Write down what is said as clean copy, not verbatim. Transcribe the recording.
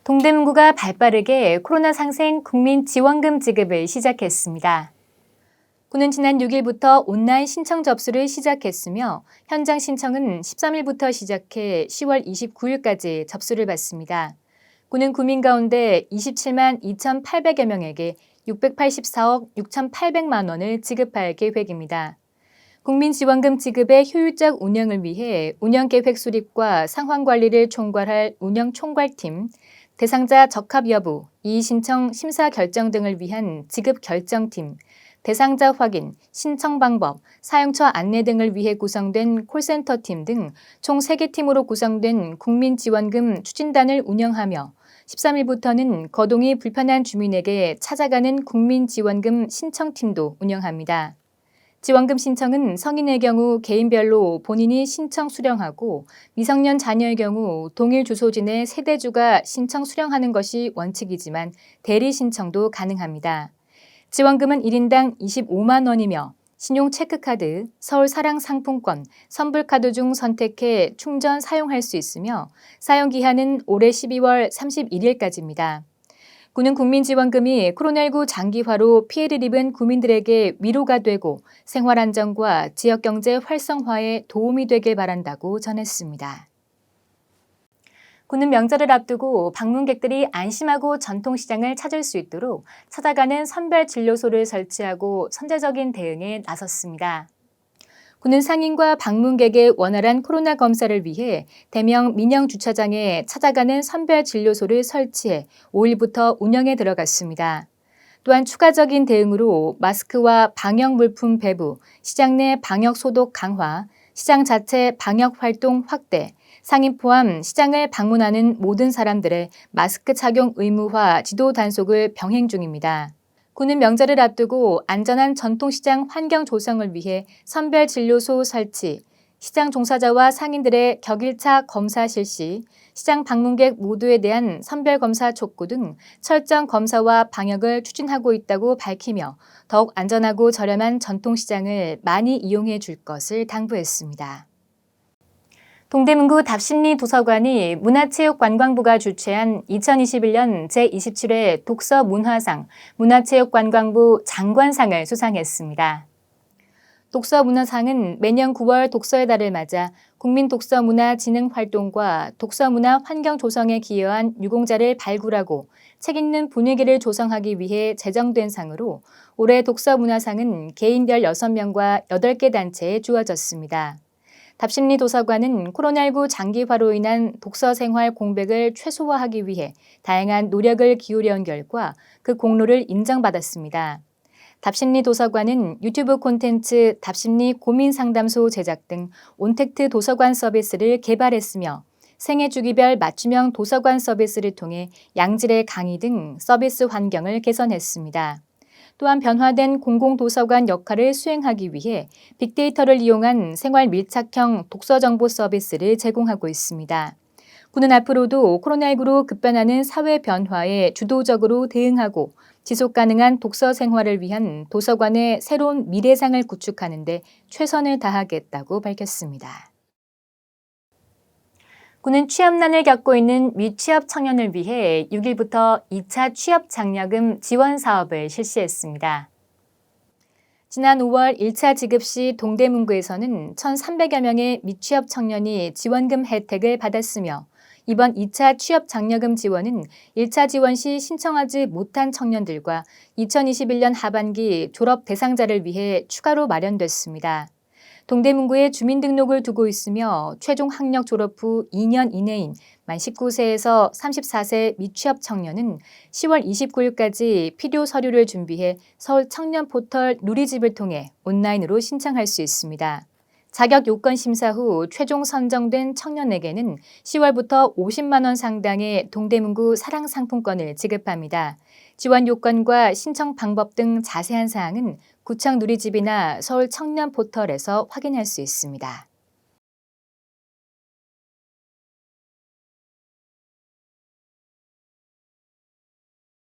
동대문구가 발빠르게 코로나 상생 국민지원금 지급을 시작했습니다. 구는 지난 6일부터 온라인 신청 접수를 시작했으며 현장 신청은 13일부터 시작해 10월 29일까지 접수를 받습니다. 구는 구민 가운데 27만 2,800여 명에게 684억 6,800만 원을 지급할 계획입니다. 국민지원금 지급의 효율적 운영을 위해 운영계획 수립과 상황관리를 총괄할 운영총괄팀, 대상자 적합 여부, 이의신청 심사 결정 등을 위한 지급결정팀, 대상자 확인, 신청 방법, 사용처 안내 등을 위해 구성된 콜센터팀 등 총 3개 팀으로 구성된 국민지원금 추진단을 운영하며 13일부터는 거동이 불편한 주민에게 찾아가는 국민지원금 신청팀도 운영합니다. 지원금 신청은 성인의 경우 개인별로 본인이 신청 수령하고 미성년 자녀의 경우 동일 주소지 내 세대주가 신청 수령하는 것이 원칙이지만 대리 신청도 가능합니다. 지원금은 1인당 25만 원이며 신용 체크카드, 서울 사랑 상품권, 선불카드 중 선택해 충전 사용할 수 있으며 사용 기한은 올해 12월 31일까지입니다. 구는 국민지원금이 코로나19 장기화로 피해를 입은 구민들에게 위로가 되고 생활 안정과 지역경제 활성화에 도움이 되길 바란다고 전했습니다. 구는 명절을 앞두고 방문객들이 안심하고 전통시장을 찾을 수 있도록 찾아가는 선별 진료소를 설치하고 선제적인 대응에 나섰습니다. 구는 상인과 방문객의 원활한 코로나 검사를 위해 대명 민영주차장에 찾아가는 선별 진료소를 설치해 5일부터 운영에 들어갔습니다. 또한 추가적인 대응으로 마스크와 방역 물품 배부, 시장 내 방역 소독 강화, 시장 자체 방역 활동 확대, 상인 포함 시장을 방문하는 모든 사람들의 마스크 착용 의무화 지도 단속을 병행 중입니다. 구는 명절을 앞두고 안전한 전통시장 환경 조성을 위해 선별진료소 설치, 시장 종사자와 상인들의 격일차 검사 실시, 시장 방문객 모두에 대한 선별검사 촉구 등 철저한 검사와 방역을 추진하고 있다고 밝히며 더욱 안전하고 저렴한 전통시장을 많이 이용해 줄 것을 당부했습니다. 동대문구 답심리 도서관이 문화체육관광부가 주최한 2021년 제27회 독서문화상 문화체육관광부 장관상을 수상했습니다. 독서문화상은 매년 9월 독서의 달을 맞아 국민독서문화진흥활동과 독서문화 환경 조성에 기여한 유공자를 발굴하고 책 읽는 분위기를 조성하기 위해 제정된 상으로 올해 독서문화상은 개인별 6명과 8개 단체에 주어졌습니다. 답심리 도서관은 코로나19 장기화로 인한 독서 생활 공백을 최소화하기 위해 다양한 노력을 기울여온 결과 그 공로를 인정받았습니다. 답심리 도서관은 유튜브 콘텐츠 답심리 고민상담소 제작 등 온택트 도서관 서비스를 개발했으며 생애 주기별 맞춤형 도서관 서비스를 통해 양질의 강의 등 서비스 환경을 개선했습니다. 또한 변화된 공공도서관 역할을 수행하기 위해 빅데이터를 이용한 생활 밀착형 독서정보 서비스를 제공하고 있습니다. 구는 앞으로도 코로나19로 급변하는 사회 변화에 주도적으로 대응하고 지속가능한 독서 생활을 위한 도서관의 새로운 미래상을 구축하는 데 최선을 다하겠다고 밝혔습니다. 구는 취업난을 겪고 있는 미취업 청년을 위해 6일부터 2차 취업 장려금 지원 사업을 실시했습니다. 지난 5월 1차 지급 시 동대문구에서는 1,300여 명의 미취업 청년이 지원금 혜택을 받았으며 이번 2차 취업 장려금 지원은 1차 지원 시 신청하지 못한 청년들과 2021년 하반기 졸업 대상자를 위해 추가로 마련됐습니다. 동대문구에 주민등록을 두고 있으며 최종 학력 졸업 후 2년 이내인 만 19세에서 34세 미취업 청년은 10월 29일까지 필요 서류를 준비해 서울 청년 포털 누리집을 통해 온라인으로 신청할 수 있습니다. 자격 요건 심사 후 최종 선정된 청년에게는 10월부터 50만 원 상당의 동대문구 사랑 상품권을 지급합니다. 지원 요건과 신청 방법 등 자세한 사항은 구청 누리집이나 서울 청년 포털에서 확인할 수 있습니다.